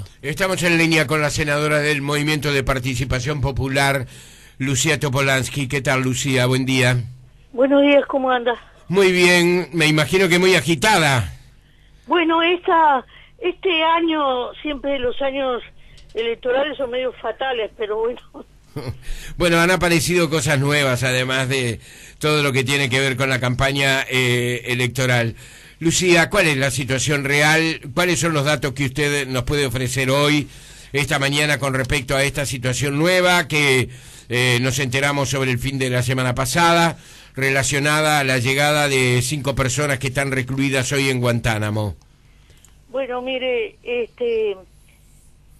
hablando? Estamos en línea con la senadora del Movimiento de Participación Popular, Lucía Topolansky. ¿Qué tal, Lucía? Buen día. Buenos días, ¿cómo andas? Muy bien, me imagino que muy agitada. Bueno, este año, siempre los años electorales son medio fatales, pero bueno. Bueno, han aparecido cosas nuevas, además de todo lo que tiene que ver con la campaña electoral. Lucía, ¿cuál es la situación real? ¿Cuáles son los datos que usted nos puede ofrecer hoy, esta mañana, con respecto a esta situación nueva que nos enteramos sobre el fin de la semana pasada, relacionada a la llegada de 5 personas que están recluidas hoy en Guantánamo? Bueno, mire,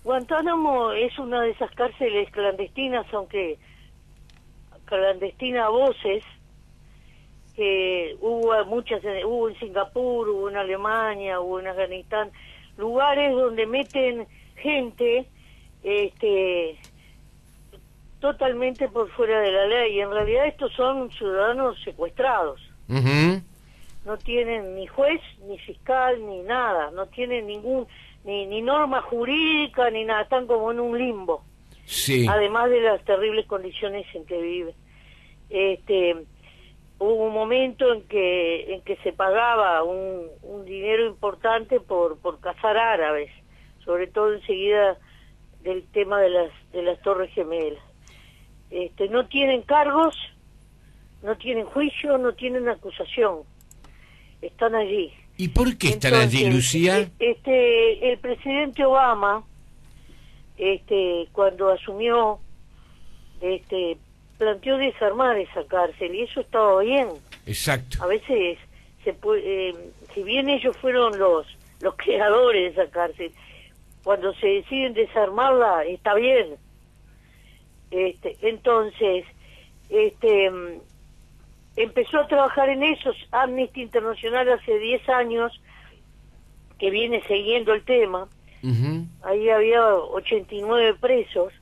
Guantánamo es una de esas cárceles clandestinas, aunque clandestina a voces, que hubo muchas, hubo en Singapur, hubo en Alemania, hubo en Afganistán, lugares donde meten gente totalmente por fuera de la ley, y en realidad estos son ciudadanos secuestrados. Uh-huh. No tienen ni juez, ni fiscal, ni nada, no tienen ni norma jurídica, ni nada, están como en un limbo. Sí. Además de las terribles condiciones en que viven. Hubo un momento en que se pagaba un dinero importante por cazar árabes, sobre todo enseguida del tema de las Torres Gemelas. No tienen cargos, no tienen juicio, no tienen acusación. Están allí. ¿Y por qué están allí, Lucía? El presidente Obama, cuando asumió, planteó desarmar esa cárcel, y eso estaba bien. Exacto. A veces si bien ellos fueron los creadores de esa cárcel, cuando se deciden desarmarla está bien. Entonces empezó a trabajar en eso. Amnesty Internacional hace 10 años que viene siguiendo el tema. Uh-huh. Ahí había 89 presos.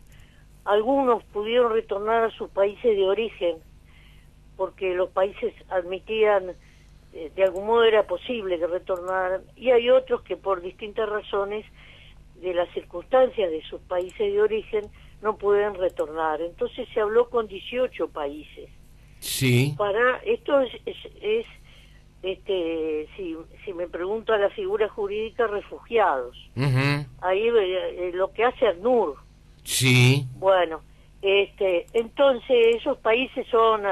Algunos pudieron retornar a sus países de origen porque los países admitían, de algún modo era posible que retornaran, y hay otros que por distintas razones de las circunstancias de sus países de origen no pueden retornar. Entonces se habló con 18 países. Sí. Para esto si me pregunto a la figura jurídica, refugiados. Uh-huh. Ahí lo que hace ACNUR. Sí. Bueno, entonces esos países son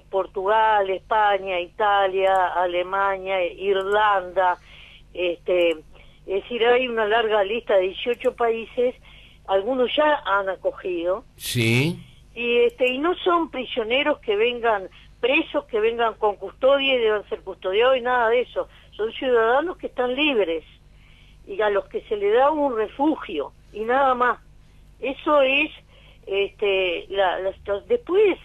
Portugal, España, Italia, Alemania, Irlanda, es decir, hay una larga lista de 18 países. Algunos ya han acogido. Sí. Y no son prisioneros que vengan presos, que vengan con custodia y deban ser custodiados y nada de eso. Son ciudadanos que están libres y a los que se le da un refugio y nada más. Eso es después,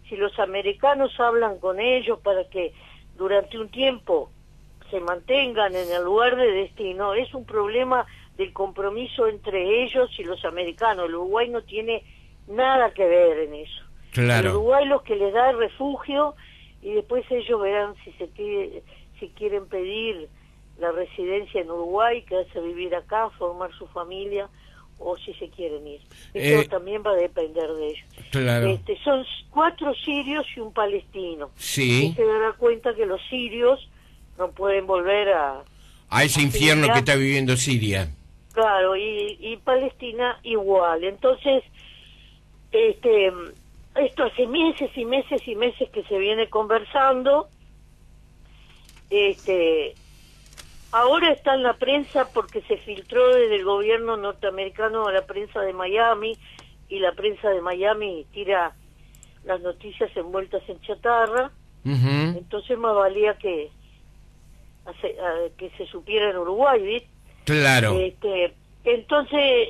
si los americanos hablan con ellos para que durante un tiempo se mantengan en el lugar de destino, es un problema del compromiso entre ellos y los americanos. El Uruguay no tiene nada que ver en eso. Claro. El Uruguay lo que les da es refugio, y después ellos verán si quieren pedir la residencia en Uruguay, quedarse a vivir acá, formar su familia, o si se quieren ir. Eso también va a depender de ellos. Claro. Son 4 sirios y un palestino. Sí. Y se dará cuenta que los sirios no pueden volver a ese infierno Siria, que está viviendo Siria. Claro, y Palestina igual. Entonces, esto hace meses y meses y meses que se viene conversando. Ahora está en la prensa porque se filtró desde el gobierno norteamericano a la prensa de Miami, y la prensa de Miami tira las noticias envueltas en chatarra. Uh-huh. Entonces más valía que se supiera en Uruguay, ¿viste? Claro. Entonces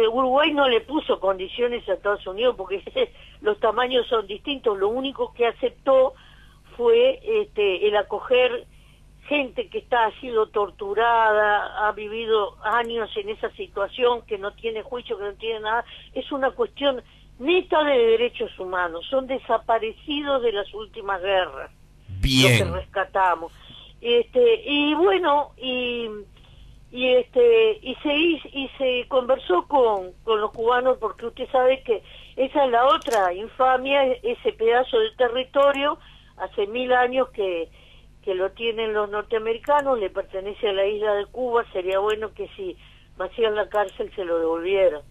Uruguay no le puso condiciones a Estados Unidos porque los tamaños son distintos. Lo único que aceptó fue el acoger gente que ha sido torturada, ha vivido años en esa situación, que no tiene juicio, que no tiene nada. Es una cuestión neta de derechos humanos. Son desaparecidos de las últimas guerras. Bien. Lo que rescatamos. Y bueno, y se conversó con los cubanos, porque usted sabe que esa es la otra infamia, ese pedazo de territorio hace 1000 años que lo tienen los norteamericanos, le pertenece a la isla de Cuba. Sería bueno que si vacían la cárcel se lo devolvieran.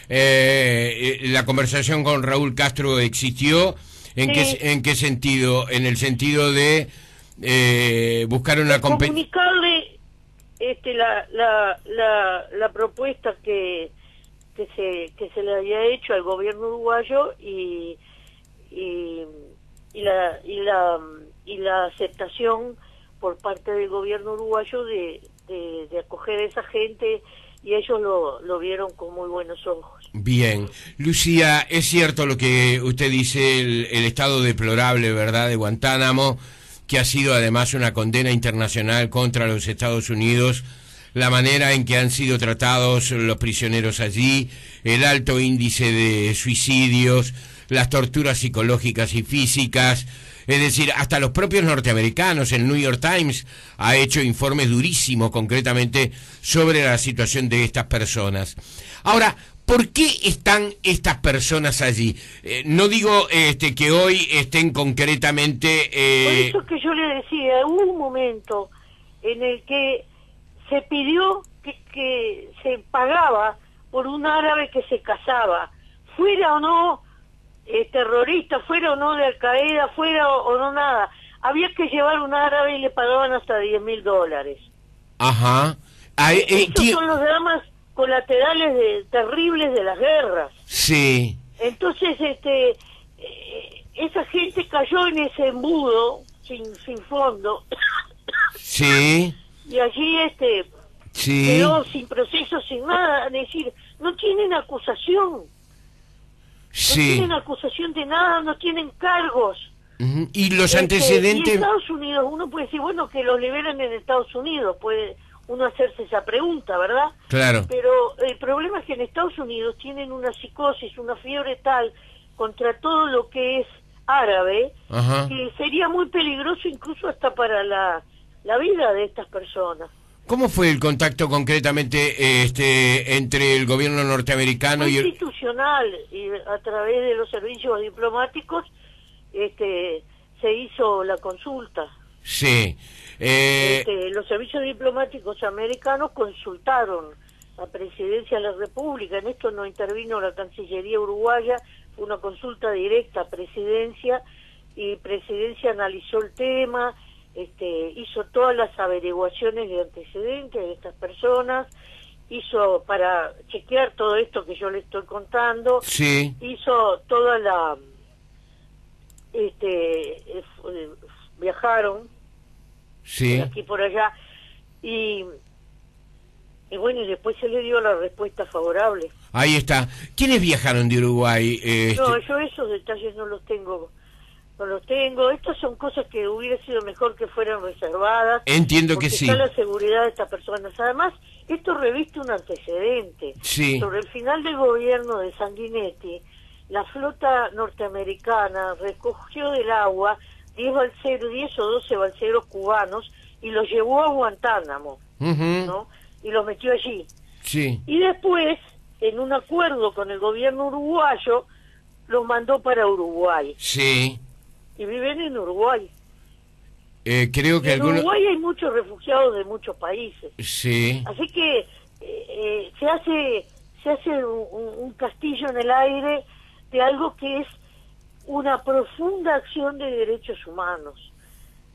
La conversación con Raúl Castro existió. ¿En qué sentido? En el sentido de buscar una comunicarle la propuesta que se le había hecho al gobierno uruguayo y la aceptación por parte del gobierno uruguayo de acoger a esa gente, y ellos lo vieron con muy buenos ojos. Bien. Lucía, es cierto lo que usted dice, el estado deplorable, ¿verdad?, de Guantánamo, que ha sido además una condena internacional contra los Estados Unidos, la manera en que han sido tratados los prisioneros allí, el alto índice de suicidios, las torturas psicológicas y físicas. Es decir, hasta los propios norteamericanos, el New York Times ha hecho informes durísimos concretamente sobre la situación de estas personas. Ahora, ¿por qué están estas personas allí? No digo que hoy estén concretamente... Por eso que yo le decía, hubo un momento en el que se pidió que se pagaba por un árabe que se casaba, fuera o no terrorista, fuera o no de Al Qaeda, fuera o no nada. Había que llevar un árabe y le pagaban hasta $10.000. Ajá. Estos son los dramas colaterales terribles de las guerras. Sí. Entonces, esa gente cayó en ese embudo sin fondo. Sí. Y allí sí. quedó sin proceso, sin nada. Es decir, no tienen acusación. Sí. No tienen acusación de nada, no tienen cargos. Y los antecedentes... Y Estados Unidos, uno puede decir, bueno, que los liberen en Estados Unidos, puede uno hacerse esa pregunta, ¿verdad? Claro. Pero el problema es que en Estados Unidos tienen una psicosis, una fiebre tal contra todo lo que es árabe, Ajá, que sería muy peligroso incluso hasta para la vida de estas personas. ¿Cómo fue el contacto concretamente entre el gobierno norteamericano y el... institucional, y a través de los servicios diplomáticos se hizo la consulta. Sí. Los servicios diplomáticos americanos consultaron a Presidencia de la República. En esto no intervino la Cancillería uruguaya, fue una consulta directa a Presidencia, y Presidencia analizó el tema, hizo todas las averiguaciones de antecedentes de estas personas, hizo para chequear todo esto que yo le estoy contando, sí, hizo toda la... viajaron sí, por aquí por allá, y bueno, y después se le dio la respuesta favorable. Ahí está. ¿Quiénes viajaron de Uruguay? No, yo esos detalles no los tengo. Estas son cosas que hubiera sido mejor que fueran reservadas. Entiendo que sí. Está la seguridad de estas personas. Además, esto reviste un antecedente. Sí. Sobre el final del gobierno de Sanguinetti, la flota norteamericana recogió del agua 10 o 12 balseros cubanos y los llevó a Guantánamo, ¿no? Y los metió allí. Sí. Y después, en un acuerdo con el gobierno uruguayo, los mandó para Uruguay. Sí. Y viven en Uruguay. Creo que en Uruguay hay muchos refugiados de muchos países. Sí. Así que se hace un castillo en el aire de algo que es una profunda acción de derechos humanos.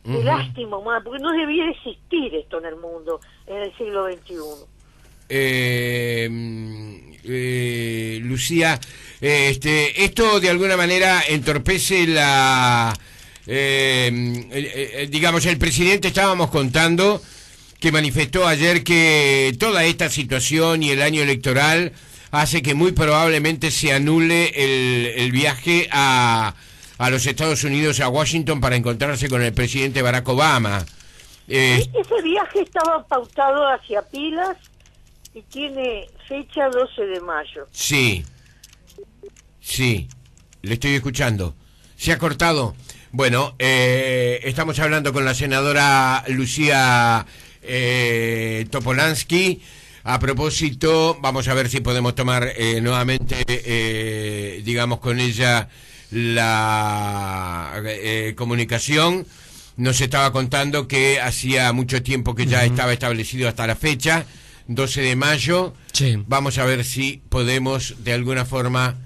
De lástima humana, porque no debía existir esto en el mundo en el siglo XXI. Lucía, esto de alguna manera entorpece digamos, el presidente, estábamos contando, que manifestó ayer que toda esta situación y el año electoral hace que muy probablemente se anule el viaje a los Estados Unidos, a Washington, para encontrarse con el presidente Barack Obama. Ese viaje estaba pautado hacia Pilas y tiene fecha 12 de mayo. Sí, le estoy escuchando. Se ha cortado. Bueno, estamos hablando con la senadora Lucía Topolansky. A propósito, vamos a ver si podemos tomar nuevamente, digamos, con ella la comunicación. Nos estaba contando que hacía mucho tiempo que ya estaba establecido hasta la fecha, 12 de mayo. Sí. Vamos a ver si podemos de alguna forma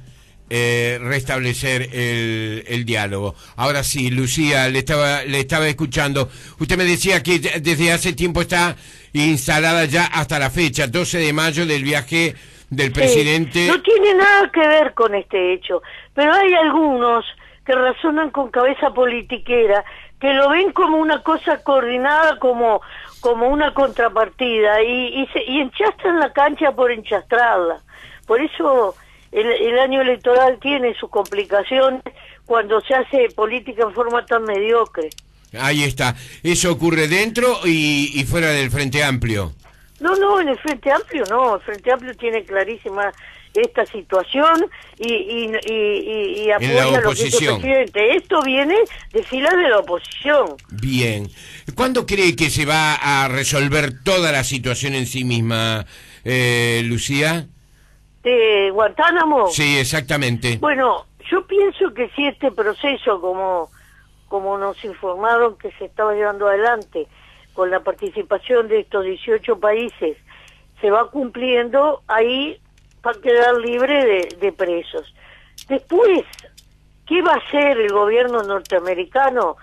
restablecer el diálogo. Ahora sí, Lucía, le estaba escuchando. Usted me decía que desde hace tiempo está instalada ya hasta la fecha, 12 de mayo, del viaje del presidente. No tiene nada que ver con este hecho, pero hay algunos que razonan con cabeza politiquera, que lo ven como una cosa coordinada, como una contrapartida, y enchastran la cancha por enchastrarla. Por eso el año electoral tiene sus complicaciones cuando se hace política en forma tan mediocre. Ahí está. Eso ocurre dentro y fuera del Frente Amplio. No, en el Frente Amplio no. El Frente Amplio tiene clarísima esta situación y apoya en la lo que dice el oposición. presidente. Esto viene de filas de la oposición. Bien. ¿Cuándo cree que se va a resolver toda la situación en sí misma, Lucía? ¿De Guantánamo? Sí, exactamente. Bueno, yo pienso que si este proceso, como nos informaron que se estaba llevando adelante, con la participación de estos 18 países, se va cumpliendo, ahí va a quedar libre de presos. Después, ¿qué va a hacer el gobierno norteamericano?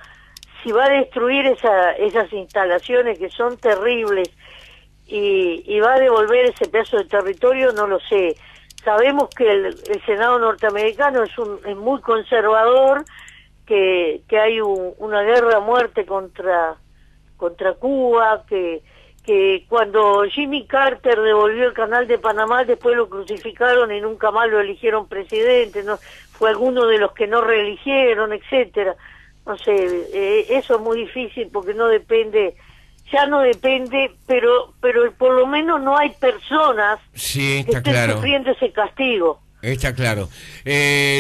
Si va a destruir esas instalaciones que son terribles y va a devolver ese pedazo de territorio, no lo sé. Sabemos que el Senado norteamericano es muy conservador, que hay una guerra a muerte contra Cuba, que cuando Jimmy Carter devolvió el canal de Panamá, después lo crucificaron y nunca más lo eligieron presidente, no fue alguno de los que no reeligieron, etcétera. No sé, eso es muy difícil porque no depende, ya no depende, pero por lo menos no hay personas Sí, que está estén claro. sufriendo ese castigo. Está claro.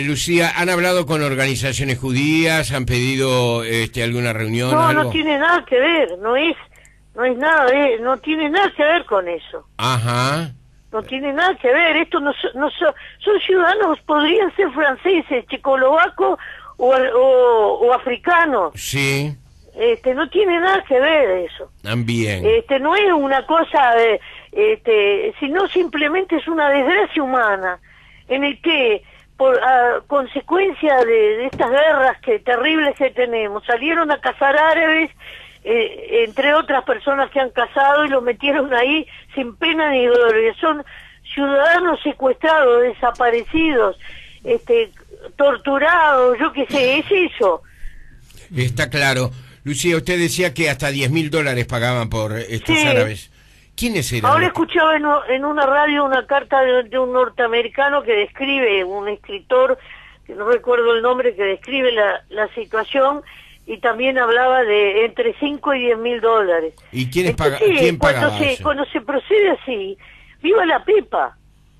Lucía, ¿han hablado con organizaciones judías? ¿Han pedido alguna reunión? No, algo? no tiene nada que ver, no tiene nada que ver con eso. Ajá. No tiene nada que ver, esto son ciudadanos, podrían ser franceses, checoslovacos o africanos. Sí. No tiene nada que ver eso. También. No es una cosa sino simplemente es una desgracia humana en el que por consecuencia de estas guerras terribles que tenemos, salieron a cazar árabes, entre otras personas que han cazado, y los metieron ahí sin pena ni gloria. Son ciudadanos secuestrados, desaparecidos, torturados, yo qué sé, es eso. Está claro. Lucía, usted decía que hasta $10.000 pagaban por estos Sí. árabes. ¿Quiénes eran? Ahora escuchaba en una radio una carta de un norteamericano que describe, un escritor, que no recuerdo el nombre, que describe la situación, y también hablaba de entre 5 y $10.000. ¿Y quién pagaba eso? Cuando se procede así, viva la pepa.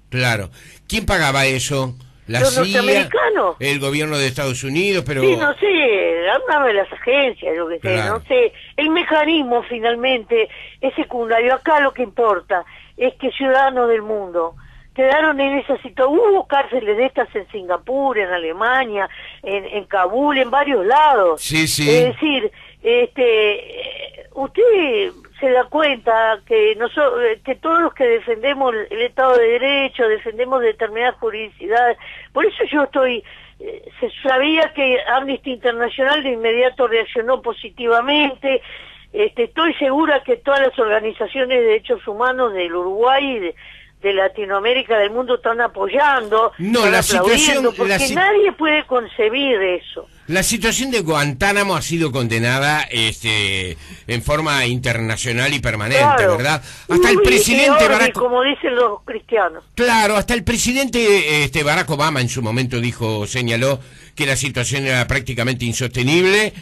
Claro. ¿Quién pagaba eso? ¿La Los CIA? norteamericanos. ¿El gobierno de Estados Unidos? Pero... Sí, no sé, alguna de las agencias, yo que sé, Claro. no sé. El mecanismo finalmente es secundario. Acá lo que importa es que ciudadanos del mundo quedaron en esa situación. Hubo cárceles de estas en Singapur, en Alemania, en Kabul, en varios lados. Sí, sí. Es decir, usted se da cuenta que que todos los que defendemos el Estado de Derecho, defendemos determinadas juridicidades, por eso yo se sabía que Amnesty International de inmediato reaccionó positivamente. Estoy segura que todas las organizaciones de derechos humanos del Uruguay y de Latinoamérica, del mundo, están apoyando, No, están la aplaudiendo, situación- porque nadie puede concebir eso. La situación de Guantánamo ha sido condenada en forma internacional y permanente, Claro. ¿verdad? Hasta el presidente Barack... como dicen los cristianos. Claro, hasta el presidente Barack Obama en su momento señaló que la situación era prácticamente insostenible,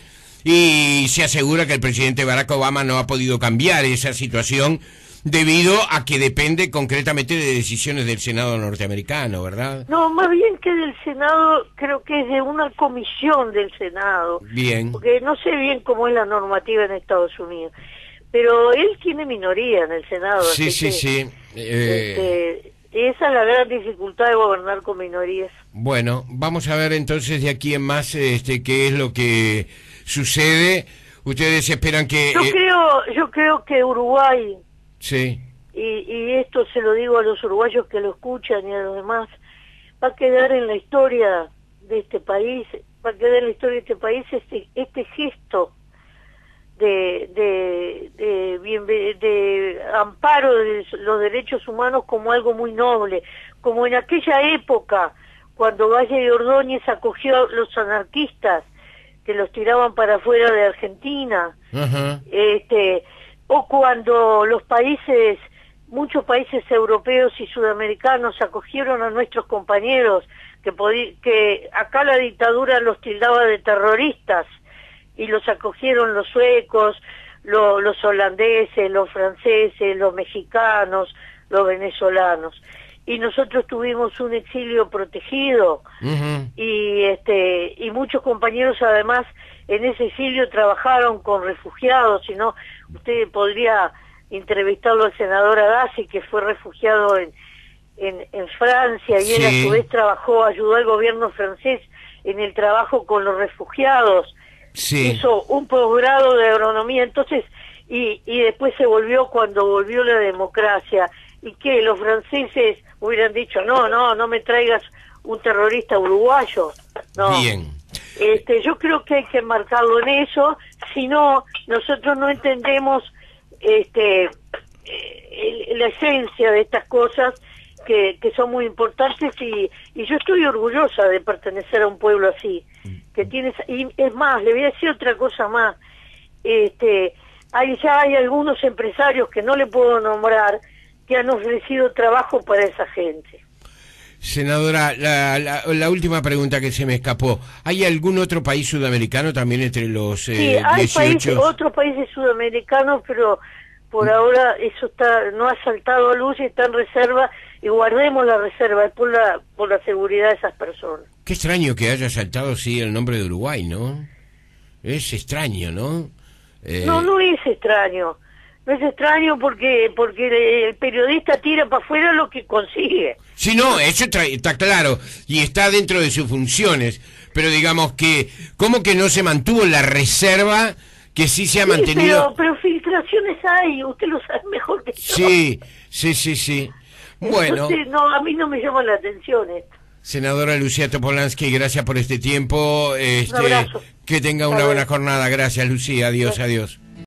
y se asegura que el presidente Barack Obama no ha podido cambiar esa situación debido a que depende concretamente de decisiones del Senado norteamericano, ¿verdad? No, más bien que del Senado, creo que es de una comisión del Senado. Bien. Porque no sé bien cómo es la normativa en Estados Unidos. Pero él tiene minoría en el Senado. Sí, sí, sí. Esa es la gran dificultad de gobernar con minorías. Bueno, vamos a ver entonces de aquí en más qué es lo que sucede. Ustedes esperan que... Yo creo que Uruguay... Sí. Y esto se lo digo a los uruguayos que lo escuchan y a los demás, va a quedar en la historia de este país, este gesto de amparo de los derechos humanos como algo muy noble, como en aquella época cuando Valle de Ordóñez acogió a los anarquistas que los tiraban para afuera de Argentina. Ajá. O cuando muchos países europeos y sudamericanos acogieron a nuestros compañeros, que acá la dictadura los tildaba de terroristas, y los acogieron los suecos, los holandeses, los franceses, los mexicanos, los venezolanos. Y nosotros tuvimos un exilio protegido, y muchos compañeros además en ese exilio trabajaron con refugiados. Si no, usted podría entrevistarlo al senador Haddasi, que fue refugiado en Francia, y él a su vez ayudó al gobierno francés en el trabajo con los refugiados. Hizo un posgrado de agronomía, entonces, y después se volvió cuando volvió la democracia, y que los franceses hubieran dicho, no me traigas un terrorista uruguayo. No. Bien. Yo creo que hay que marcarlo en eso, si no, nosotros no entendemos la esencia de estas cosas que son muy importantes, y yo estoy orgullosa de pertenecer a un pueblo así, que tiene, y es más, le voy a decir otra cosa más, hay algunos empresarios que no le puedo nombrar que han ofrecido trabajo para esa gente. Senadora, la última pregunta que se me escapó. ¿Hay algún otro país sudamericano también entre los sí, hay 18? Otros países sudamericanos, pero por ahora eso no ha saltado a luz y está en reserva, y guardemos la reserva, es por la seguridad de esas personas. Qué extraño que haya saltado, sí, el nombre de Uruguay, ¿no? Es extraño, ¿no? No es extraño. No es extraño porque el periodista tira para afuera lo que consigue. Sí, no, eso está claro, y está dentro de sus funciones, pero digamos que, ¿cómo que no se mantuvo la reserva que sí se ha mantenido? Pero filtraciones hay, usted lo sabe mejor que yo. Sí. Bueno. Entonces, no, a mí no me llama la atención esto. Senadora Lucía Topolansky, gracias por este tiempo. Un abrazo. Que tenga una buena jornada. Gracias, Lucía. Adiós.